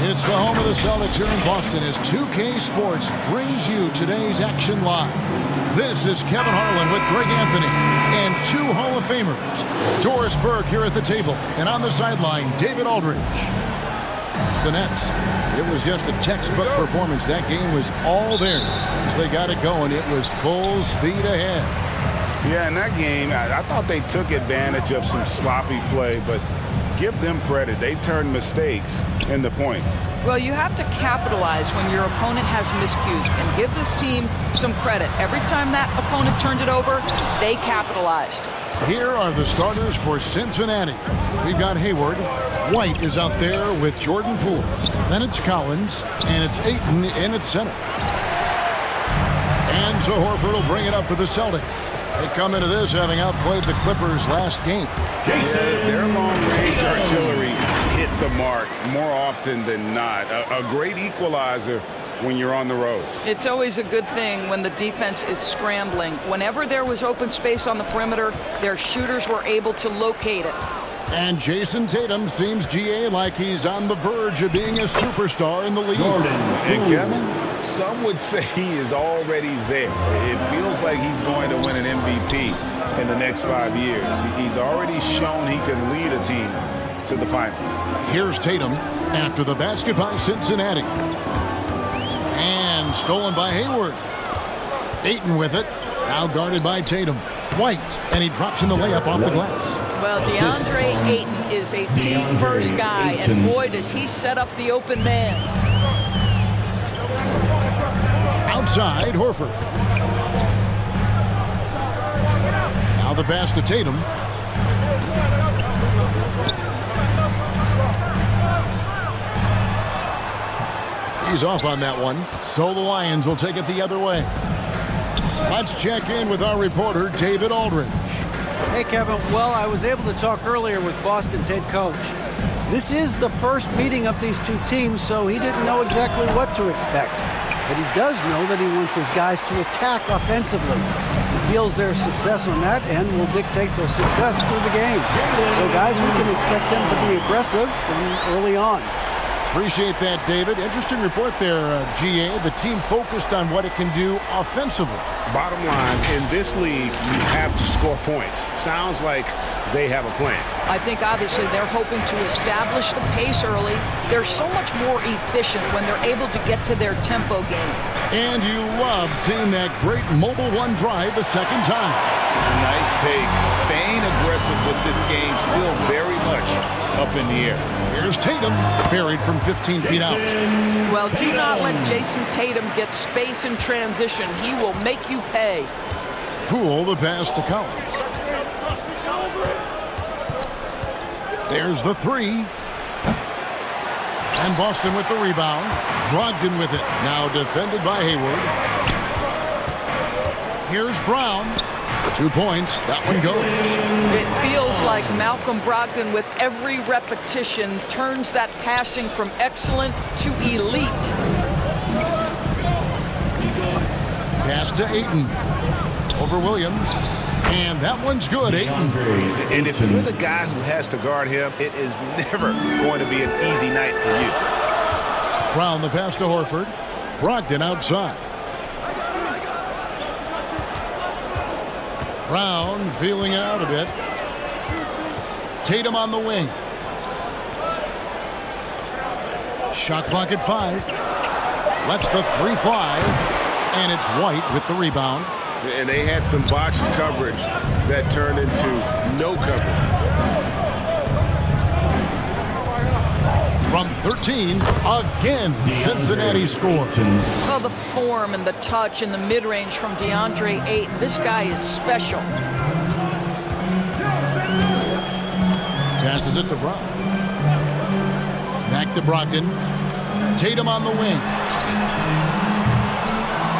It's the home of the Celtics here in Boston as 2K Sports brings you today's action live. This is Kevin Harlan with Greg Anthony and two Hall of Famers. Doris Burke here at the table, and on the sideline, David Aldridge. It's the Nets. It was just a textbook performance. That game was all theirs. Once they got it going, it was full speed ahead. Yeah, in that game, I thought they took advantage of some sloppy play, but give them credit. They turned mistakes into points. Well, you have to capitalize when your opponent has miscues and give this team some credit. Every time that opponent turned it over, they capitalized. Here are the starters for Cincinnati. We've got Hayward. White is out there with Jordan Poole. Then it's Collins, and it's Ayton in at center. And so Horford will bring it up for the Celtics. They come into this having outplayed the Clippers last game. Yeah, their long-range artillery hit the mark more often than not. A great equalizer when you're on the road. It's always a good thing when the defense is scrambling. Whenever there was open space on the perimeter, their shooters were able to locate it. And Jason Tatum seems, GA, like he's on the verge of being a superstar in the league. And Kevin, some would say he is already there. It feels like he's going to win an MVP in the next 5 years. He's already shown he can lead a team to the final. Here's Tatum after the basket by Cincinnati. And stolen by Hayward. Ayton with it. Now guarded by Tatum. White, and he drops in the layup off the glass. Well, DeAndre Ayton is a team-first guy, and boy, does he set up the open man. Outside, Horford. Now the pass to Tatum. He's off on that one, so the Lions will take it the other way. Let's check in with our reporter, David Aldridge. Hey, Kevin. Well, I was able to talk earlier with Boston's head coach. This is the first meeting of these two teams, so he didn't know exactly what to expect. But he does know that he wants his guys to attack offensively. He feels their success on that end will dictate their success through the game. So, guys, we can expect them to be aggressive from early on. Appreciate that, David. Interesting report there, GA. The team focused on what it can do offensively. Bottom line, in this league, you have to score points. Sounds like they have a plan. I think, obviously, they're hoping to establish the pace early. They're so much more efficient when they're able to get to their tempo game. And you love seeing that great mobile one drive a second time. Nice take. Staying aggressive with this game, still very much up in the air. Here's Tatum, buried from 15 feet out. Well, do not let Jason Tatum get space in transition. He will make you pay. Poole the pass to Collins. There's the three. And Boston with the rebound. Brogdon with it. Now defended by Hayward. Here's Brown. 2 points. That one goes. It feels like Malcolm Brogdon, with every repetition, turns that passing from excellent to elite. Pass to Ayton. Over Williams. And that one's good, Ayton. And if you're the guy who has to guard him, it is never going to be an easy night for you. Brown the pass to Horford. Brogdon outside. Brown feeling it out a bit. Tatum on the wing. Shot clock at 5. Lets the three fly. And it's White with the rebound. And they had some botched coverage that turned into no coverage. From 13, again, Cincinnati scores. Well, the form and the touch and the mid-range from DeAndre Ayton. This guy is special. Passes it to Brown. Back to Brogdon. Tatum on the wing.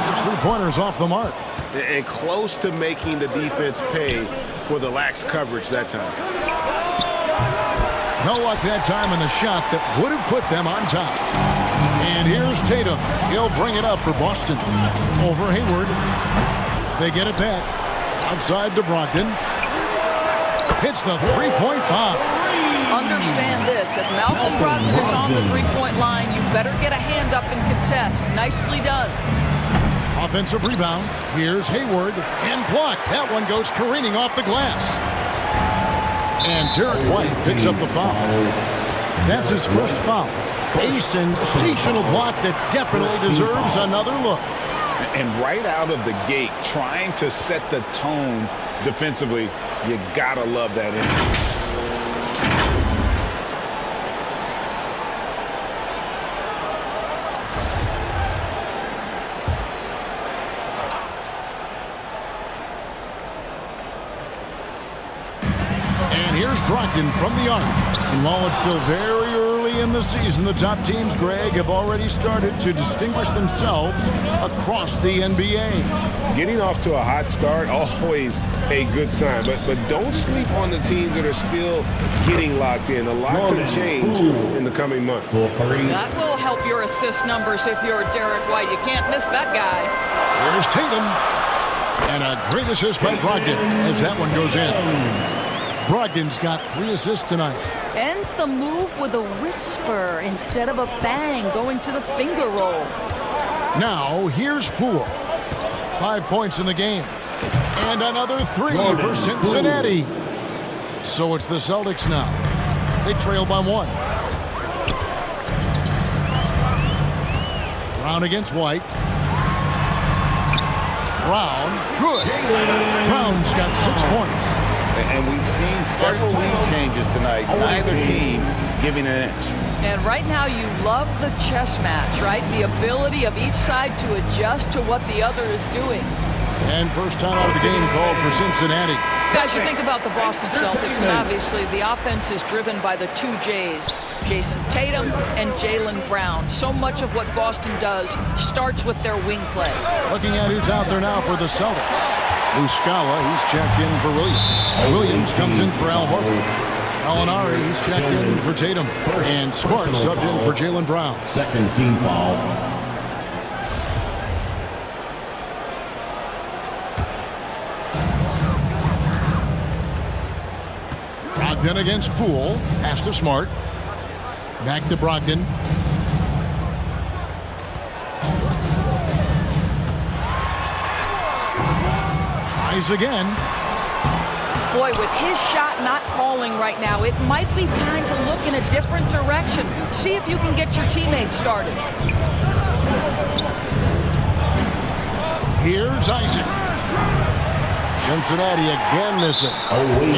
His three-pointers off the mark. And close to making the defense pay for the lax coverage that time. No luck that time in the shot that would have put them on top. And here's Tatum. He'll bring it up for Boston. Over Hayward. They get it back. Outside to Brogdon. Hits the three-point bomb. Understand this. If Malcolm Brogdon is on the three-point line, you better get a hand up and contest. Nicely done. Offensive rebound. Here's Hayward. And blocked. That one goes careening off the glass. And Derek White picks up the foul. That's his first foul. A sensational block that definitely deserves another look. And right out of the gate, trying to set the tone defensively, you gotta love that energy. And here's Brogdon from the arc. And while it's still very early in the season, the top teams, Greg, have already started to distinguish themselves across the NBA. Getting off to a hot start, always a good sign. But don't sleep on the teams that are still getting locked in. A lot can change in the coming months. That will help your assist numbers if you're Derek White. You can't miss that guy. Here's Tatum. And a great assist by Brogdon as that one goes in. Brogdon's got 3 assists tonight. Ends the move with a whisper instead of a bang, going to the finger roll. Now, here's Poole. 5 points in the game. And another 3 for Cincinnati. So it's the Celtics now. They trail by 1. Brown against White. Brown, good. Brown's got 6 points. And we've seen several lead changes tonight. Neither team giving an inch. And right now you love the chess match, right? The ability of each side to adjust to what the other is doing. And first time out of the game called for Cincinnati. Guys, you think about the Boston Celtics, and obviously the offense is driven by the 2 J's, Jason Tatum and Jaylen Brown. So much of what Boston does starts with their wing play. Looking at who's out there now for the Celtics. Muscala, he's checked in for Williams. Williams comes in for Al Horford. Gallinari, he's checked in for Tatum. And Smart subbed in for Jaylen Brown. Second team foul. Brogdon against Poole. Pass to Smart. Back to Brogdon. Tries again. Boy, with his shot not falling right now, it might be time to look in a different direction. See if you can get your teammates started. Here's Isaac. Cincinnati again missing.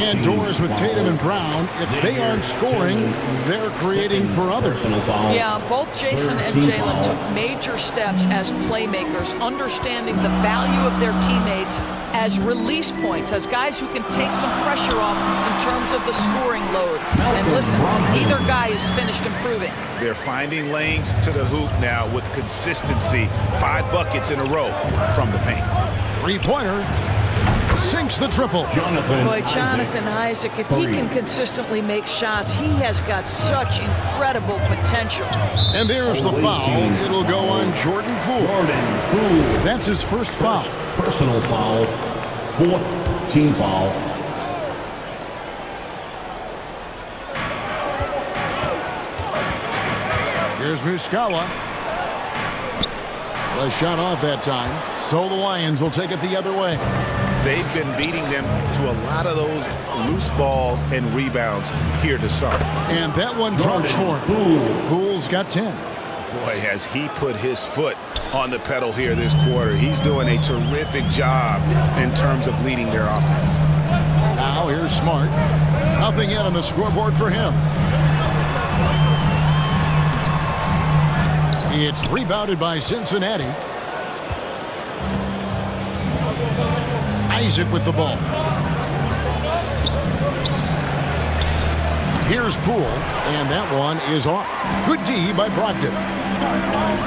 And doors with Tatum and Brown. If they aren't scoring, they're creating for others. Yeah, both Jason and Jaylen took major steps as playmakers, understanding the value of their teammates as release points, as guys who can take some pressure off in terms of the scoring load. And listen, either guy is finished improving. They're finding lanes to the hoop now with consistency. 5 buckets in a row from the paint. 3-pointer. Sinks the triple. Boy, Jonathan Isaac, if he can consistently make shots, he has got such incredible potential. And there's the foul. It'll go on Jordan Poole. That's his first foul. Personal foul. 4th team foul. Here's Muscala. A shot off that time. So the Lions will take it the other way. They've been beating them to a lot of those loose balls and rebounds here to start. And that one drops for him. Poole's got 10. Boy, has he put his foot on the pedal here this quarter. He's doing a terrific job in terms of leading their offense. Now here's Smart. Nothing yet on the scoreboard for him. It's rebounded by Cincinnati. Isaac with the ball. Here's Poole, and that one is off. Good D by Brogdon.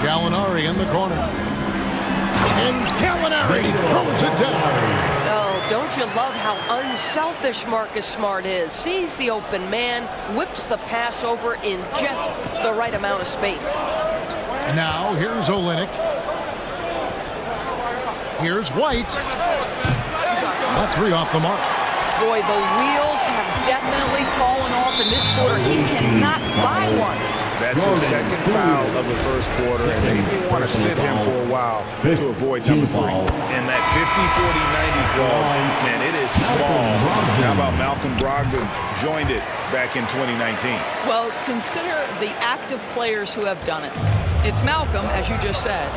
Gallinari in the corner. And Gallinari throws it down. Oh, don't you love how unselfish Marcus Smart is? Sees the open man, whips the pass over in just the right amount of space. Now here's Olynyk. Here's White. That 3 off the mark. Boy, the wheels have definitely fallen off in this this quarter. He cannot buy one. That's his second foul of the first quarter, and they may want to sit him for a while to avoid number 3. And that 50-40-90 club, man, it is small. How about Malcolm Brogdon joined it back in 2019? Well, consider the active players who have done it. It's Malcolm, as you just said,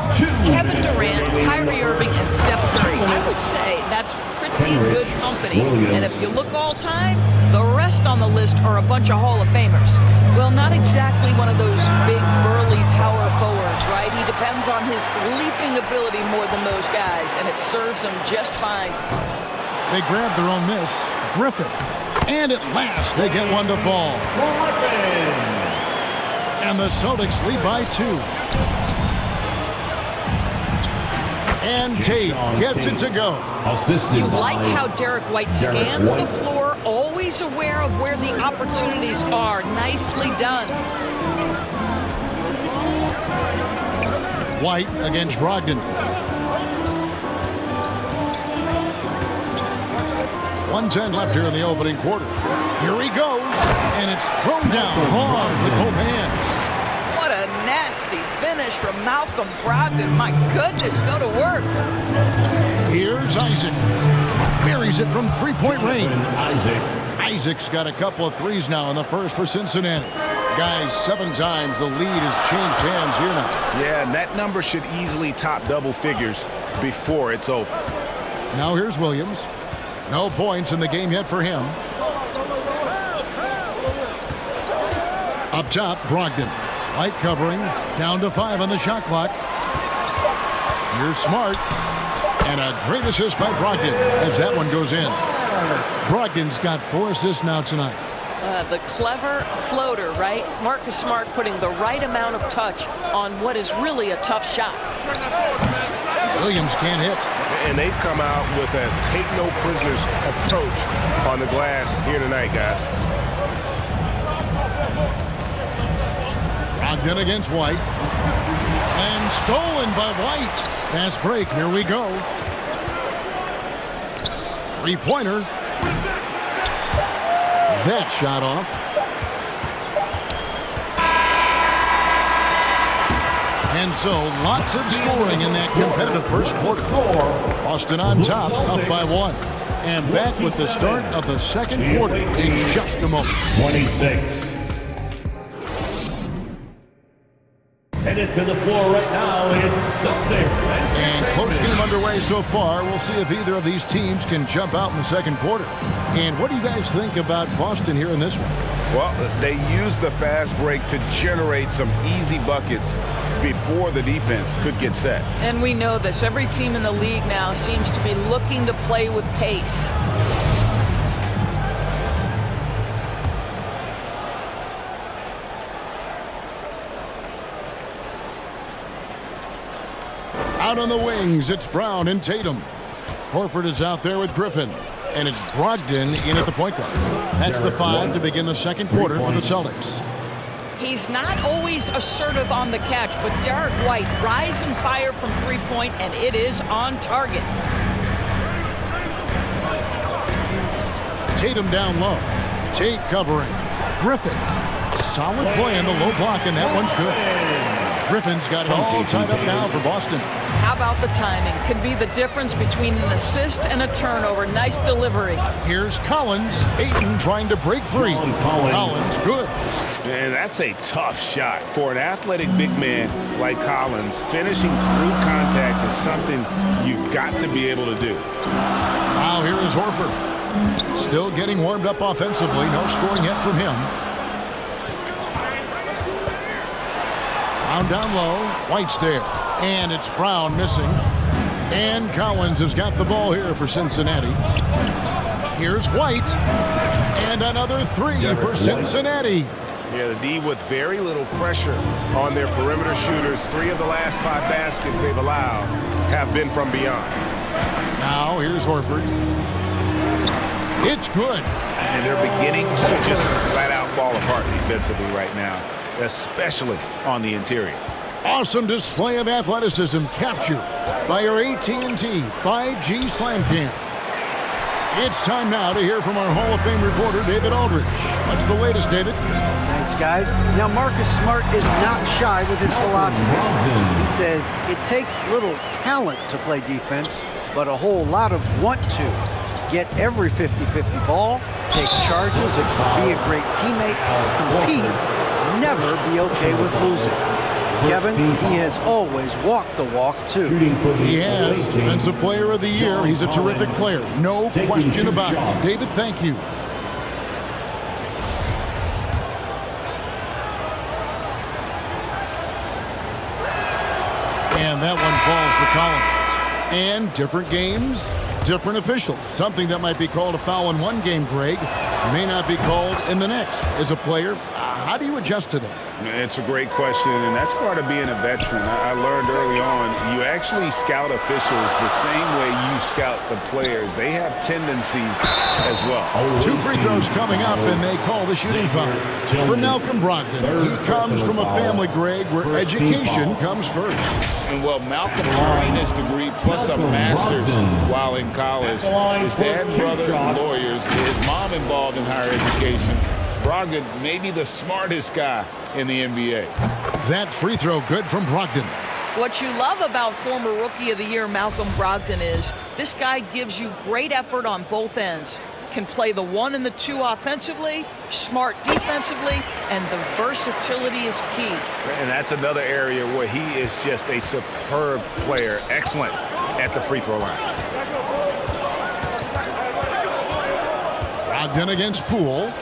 Kevin Durant, Kyrie Irving, and Steph Curry. I would say that's pretty good company. And if you look all time, the rest on the list are a bunch of Hall of Famers. Well, not exactly one of those big, burly power forwards, right? He depends on his leaping ability more than those guys, and it serves him just fine. They grab their own miss. Griffin. And at last, they get one to fall. And the Celtics lead by 2. And Tate gets it to go. You like how Derek White scans the floor, always aware of where the opportunities are. Nicely done. White against Brogdon. 1:10 left here in the opening quarter. Here he goes, and it's thrown down hard with both hands. What a nasty finish from Malcolm Brogdon. My goodness, go to work. Here's Isaac. Buries it from three-point range. Isaac's got a couple of threes now in the first for Cincinnati. Guys, 7 times the lead has changed hands here now. Yeah, and that number should easily top double figures before it's over. Now here's Williams. No points in the game yet for him. Up top, Brogdon. White covering. Down to 5 on the shot clock. Here's Smart. And a great assist by Brogdon as that one goes in. Brogdon's got 4 assists now tonight. The clever floater, right? Marcus Smart putting the right amount of touch on what is really a tough shot. Williams can't hit. And they've come out with a take-no-prisoners approach on the glass here tonight, guys. Brogdon against White. And stolen by White. Fast break. Here we go. Three-pointer. That shot off. And so, lots of scoring in that competitive first quarter. Boston on top, up by 1. And back with the start of the second quarter in just a moment. 26. Headed to the floor right now, it's Celtics. And close game underway so far. We'll see if either of these teams can jump out in the second quarter. And what do you guys think about Boston here in this one? Well, they use the fast break to generate some easy buckets before the defense could get set. And we know this. Every team in the league now seems to be looking to play with pace. Out on the wings, it's Brown and Tatum. Horford is out there with Griffin. And it's Brogdon in at the point guard. That's the 5 to begin the second quarter for the Celtics. He's not always assertive on the catch, but Derek White rise and fire from three-point, and it is on target. Tatum down low. Tate covering. Griffin. Solid play in the low block, and that one's good. Griffin's got it all tied up now for Boston. How about the timing? Could be the difference between an assist and a turnover. Nice delivery. Here's Collins. Ayton trying to break free. Collins, good. And that's a tough shot. For an athletic big man like Collins, finishing through contact is something you've got to be able to do. Now here is Horford. Still getting warmed up offensively. No scoring yet from him. Brown down low. White's there. And it's Brown missing. And Collins has got the ball here for Cincinnati. Here's White. And another 3 for Cincinnati. Yeah, the D with very little pressure on their perimeter shooters. 3 of the last 5 baskets they've allowed have been from beyond. Now here's Horford. It's good. And they're beginning to just flat out fall apart defensively right now, especially on the interior. Awesome display of athleticism captured by our AT&T 5G Slam Cam. It's time now to hear from our Hall of Fame reporter, David Aldridge. What's the latest, David? Thanks, guys. Now, Marcus Smart is not shy with his philosophy. He says it takes little talent to play defense, but a whole lot of want to. Get every 50-50 ball, take charges, be a great teammate, compete, never be okay with losing. Kevin, he has always walked the walk, too. He has. Defensive Player of the Year. He's a terrific player. No question about it. David, thank you. And that one falls to Collins. And different games, different officials. Something that might be called a foul in one game, Greg, may not be called in the next. As a player, how do you adjust to that? It's a great question, and that's part of being a veteran. I learned early on, you actually scout officials the same way you scout the players. They have tendencies as well. 2 free throws coming up, and they call the shooting foul. For Malcolm Brogdon, he comes from a family, Greg, where education comes first. And well, Malcolm earned his degree plus a master's while in college. His dad and brother lawyers, his mom involved in higher education. Brogdon may be the smartest guy in the NBA. That free throw good from Brogdon. What you love about former Rookie of the Year Malcolm Brogdon is this guy gives you great effort on both ends. Can play the 1 and the 2 offensively, smart defensively, and the versatility is key. And that's another area where he is just a superb player, excellent at the free throw line. Brogdon against Poole.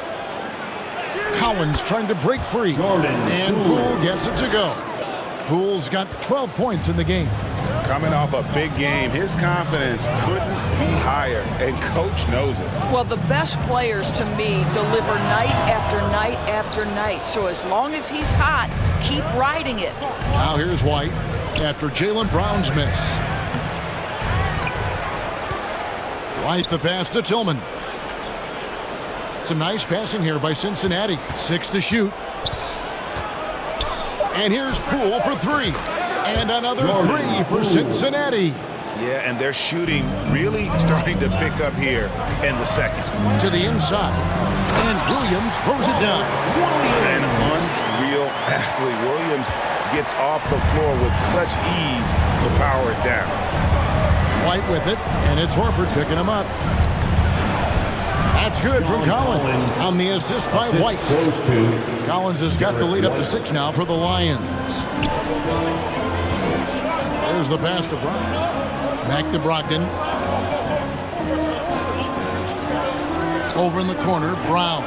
Collins trying to break free, and Poole gets it to go. Poole's got 12 points in the game. Coming off a big game, his confidence couldn't be higher, and coach knows it. Well, the best players, to me, deliver night after night after night. So as long as he's hot, keep riding it. Now here's White after Jaylen Brown's miss. White the pass to Tillman. Some nice passing here by Cincinnati. 6 to shoot. And here's Poole for 3. And another 3 for Cincinnati. Yeah, and their shooting really starting to pick up here in the second. To the inside. And Williams throws it down. An unreal athlete. Williams gets off the floor with such ease to power it down. White with it, and it's Horford picking him up. That's good from Collins on the assist by White. Collins has got the lead up to 6 now for the Lions. There's the pass to Brown. Back to Brogdon. Over in the corner, Brown.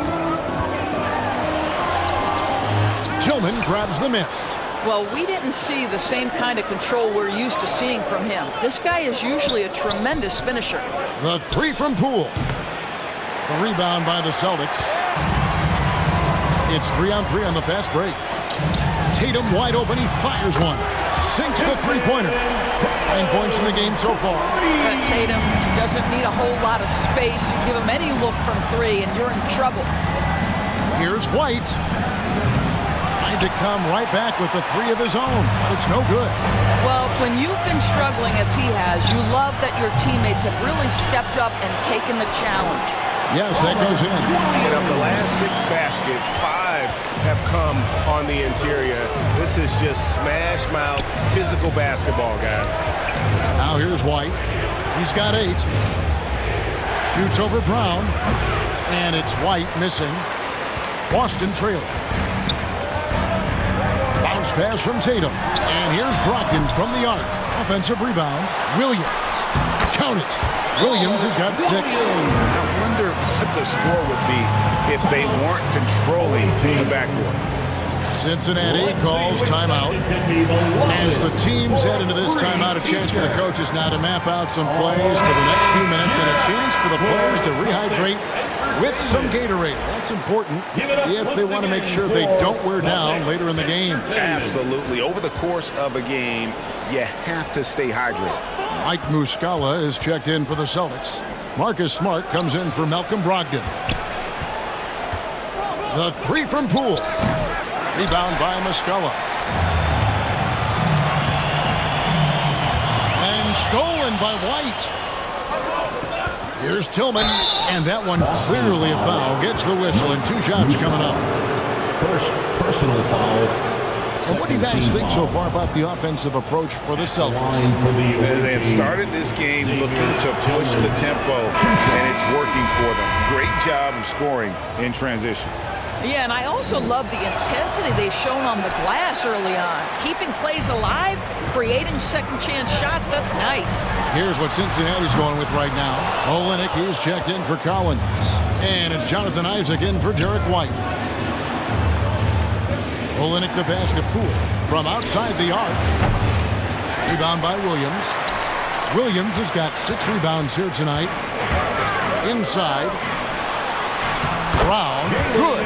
Tillman grabs the miss. Well, we didn't see the same kind of control we're used to seeing from him. This guy is usually a tremendous finisher. The 3 from Poole. The rebound by the Celtics. It's 3-on-3 on the fast break. Tatum wide open. He fires one. Sinks the three-pointer. 9 points in the game so far. Tatum doesn't need a whole lot of space. You give him any look from 3 and you're in trouble. Here's White. Trying to come right back with the 3 of his own. It's no good. Well, when you've been struggling as he has, you love that your teammates have really stepped up and taken the challenge. Yes, that goes in. And of the last 6 baskets, 5 have come on the interior. This is just smash mouth physical basketball, guys. Now here's White. He's got 8. Shoots over Brown. And it's White missing. Boston trailing. Bounce pass from Tatum. And here's Brogdon from the arc. Offensive rebound. Williams. Count it. Williams has got 6. I wonder what the score would be if they weren't controlling the backcourt. Cincinnati calls timeout. As the teams head into this timeout, a chance for the coaches now to map out some plays for the next few minutes and a chance for the players to rehydrate with some Gatorade. That's important if they want to make sure they don't wear down later in the game. Absolutely. Over the course of a game, you have to stay hydrated. Mike Muscala is checked in for the Celtics. Marcus Smart comes in for Malcolm Brogdon. The 3 from Poole. Rebound by Muscala. And stolen by White. Here's Tillman, and that one clearly a foul. Gets the whistle, and 2 shots coming up. First personal foul. Well, what do you guys think so far about the offensive approach for the Celtics? They have started this game looking to push the tempo, and it's working for them. Great job of scoring in transition. Yeah, and I also love the intensity they've shown on the glass early on. Keeping plays alive, creating second-chance shots, that's nice. Here's what Cincinnati's going with right now. Olynyk, he's checked in for Collins. And it's Jonathan Isaac in for Derek White. Olynyk the pass to Poole from outside the arc. Rebound by Williams. Williams has got 6 rebounds here tonight. Inside. Brown, good.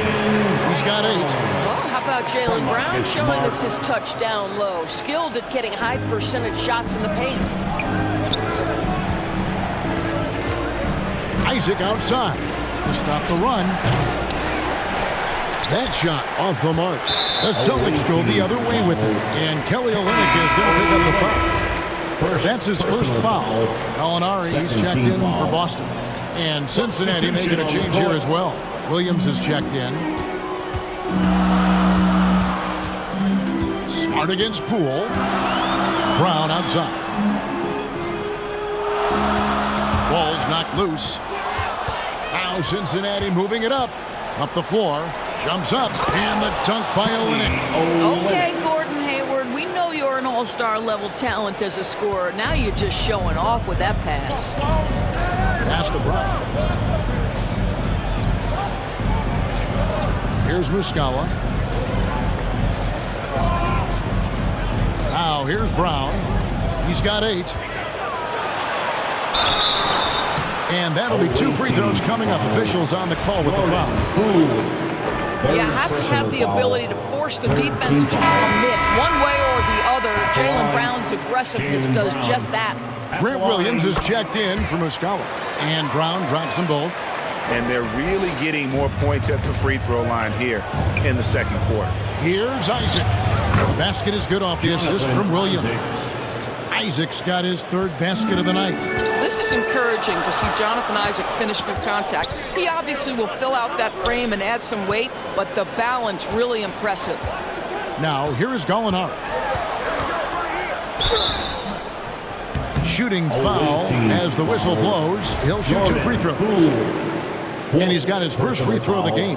He's got 8. Well, how about Jaylen Brown showing us his touch down low? Skilled at getting high percentage shots in the paint. Isaac outside to stop the run. That shot off the mark. The Celtics go the other way with it. And Kelly Olynyk is going to pick up the foul. That's his first foul. Gallinari, he's checked in for Boston. And Cincinnati making a change here as well. Williams is checked in. Smart against Poole. Brown outside. Ball's knocked loose. Now Cincinnati moving it up. Up the floor. Jumps up. And the dunk by Olynyk. Okay, Gordon Hayward, we know you're an all-star level talent as a scorer. Now you're just showing off with that pass. Pass to Brown. Here's Muscala. Now here's Brown. He's got 8. And that'll be 2 free throws coming up. Officials on the call with the foul. You have to have the ability to force the defense to commit one way or the other. Jaylen Brown's aggressiveness does just that. Grant Williams is checked in for Muscala. And Brown drops them both. And they're really getting more points at the free throw line here in the second quarter. Here's Isaac. The basket is good off the assist from Williams. Isaac's got his 3rd basket of the night. This is encouraging to see Jonathan Isaac finish through contact. He obviously will fill out that frame and add some weight, but the balance really impressive. Now, here is Gallinari. Shooting foul as the whistle blows. He'll shoot 2 free throws. And he's got his first free throw of the game.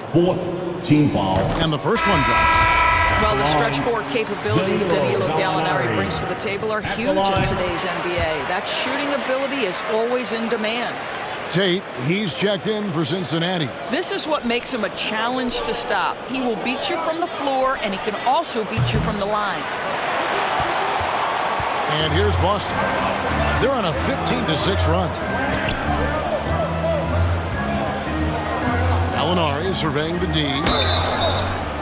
4th team foul. And the first one drops. Well, the stretch forward capabilities Danilo Gallinari brings to the table are huge in today's NBA. That shooting ability is always in demand. Tate, he's checked in for Cincinnati. This is what makes him a challenge to stop. He will beat you from the floor, and he can also beat you from the line. And here's Boston. They're on a 15-6 run. Gallinari surveying the D.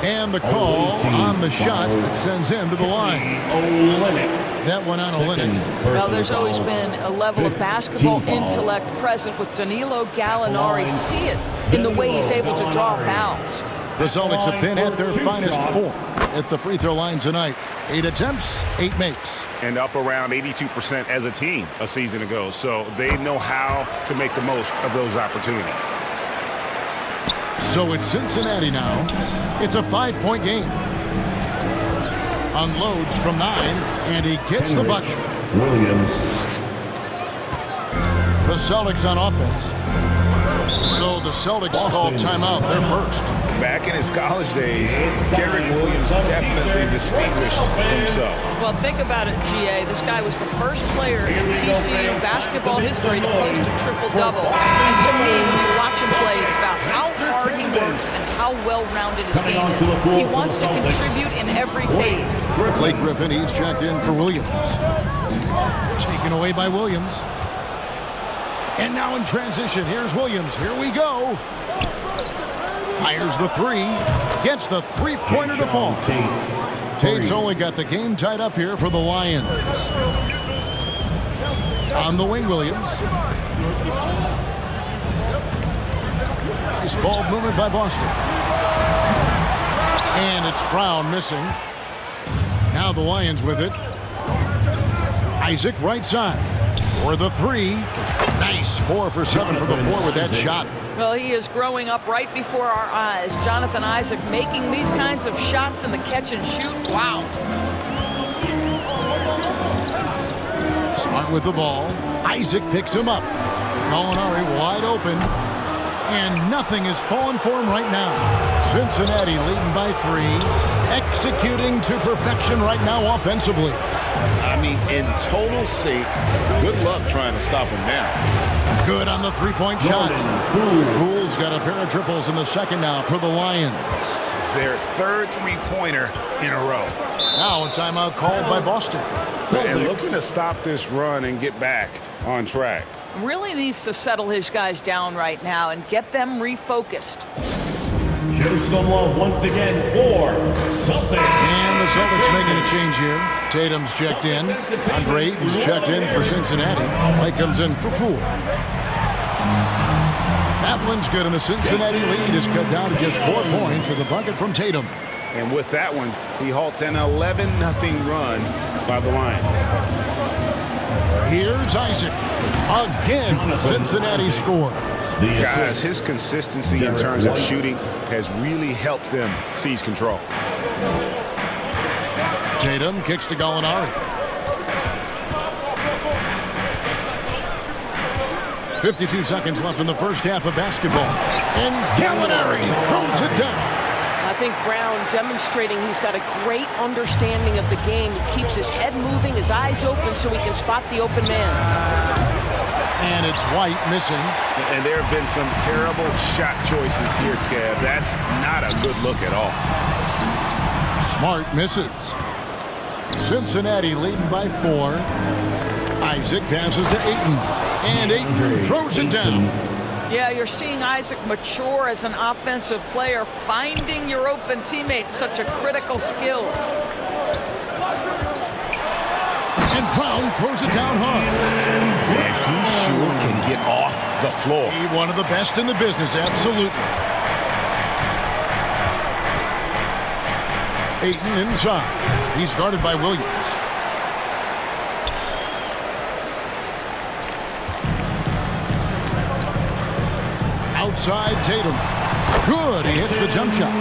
And the call on the shot that sends him to the line. That one on Olynyk. Well, there's always been a level of basketball intellect present with Danilo Gallinari. See it in the way he's able to draw fouls. The Celtics have been at their finest form at the free throw line tonight. 8 attempts, 8 makes. And up around 82% as a team a season ago. So they know how to make the most of those opportunities. So it's Cincinnati now. It's a 5-point game. Unloads from 9, and he gets the bucket. Williams. The Celtics on offense. So the Celtics called timeout. They're first. Back in his college days, Gary Williams definitely distinguished himself. Well, think about it, GA. This guy was the first player in TCU basketball history to post a triple-double. And to me, when you watch him play, it's about how hard he works and how well-rounded his game is. He wants to contribute in every phase. Blake Griffin, he's checked in for Williams. Taken away by Williams. And now in transition, here's Williams. Here we go. Fires the 3. Gets the 3-pointer to fall. Tate's only got the game tied up here for the Lions. On the wing, Williams. Nice ball movement by Boston. And it's Brown missing. Now the Lions with it. Isaac right side. For the 3. Nice 4 for 7 from the floor with that shot. Well, he is growing up right before our eyes. Jonathan Isaac making these kinds of shots in the catch and shoot. Wow. Smart with the ball. Isaac picks him up. Gallinari wide open. And nothing is falling for him right now. Cincinnati leading by 3. Executing to perfection right now offensively. I mean, in total sync. Good luck trying to stop him now. Good on the three-point shot. Poole's got a pair of triples in the second now for the Lions. Their third three-pointer in a row. Now a timeout called by Boston. And looking to stop this run and get back on track. Really needs to settle his guys down right now and get them refocused. Show some love once again for Celtics. And the Celtics making a change here. Tatum's checked in. Andre Ayton's checked in for Cincinnati. White comes in for Poole. That one's good, and the Cincinnati lead is cut down to just 4 points with a bucket from Tatum. And with that one, he halts an 11-0 run by the Lions. Here's Isaac. Again, Cincinnati scores. Guys, his consistency in terms of shooting has really helped them seize control. Tatum kicks to Gallinari. 52 seconds left in the first half of basketball. And Gallinari throws it down. I think Brown demonstrating he's got a great understanding of the game. He keeps his head moving, his eyes open so he can spot the open man. And it's White missing. And there have been some terrible shot choices here, Kev. That's not a good look at all. Smart misses. Cincinnati leading by 4. Isaac passes to Ayton. And Ayton throws it down. Yeah, you're seeing Isaac mature as an offensive player. Finding your open teammate, such a critical skill. And Brown throws it down hard. And he sure can get off the floor. He one of the best in the business, absolutely. Ayton inside. He's guarded by Williams. Outside Tatum. Good. He hits the jump shot.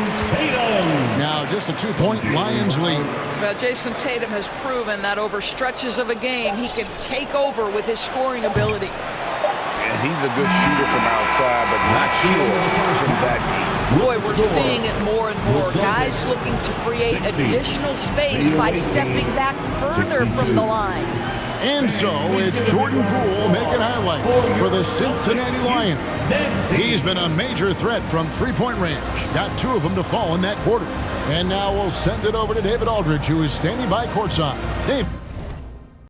Now just a 2-point Lions lead. Well, Jason Tatum has proven that over stretches of a game, he can take over with his scoring ability. And he's a good shooter from outside, but not sure from that deep. Boy, we're seeing it more and more. Guys looking to create additional space by stepping back further from the line. And so it's Jordan Poole making highlights for the Cincinnati Lions. He's been a major threat from three-point range. Got 2 of them to fall in that quarter. And now we'll send it over to David Aldridge, who is standing by courtside. Dave.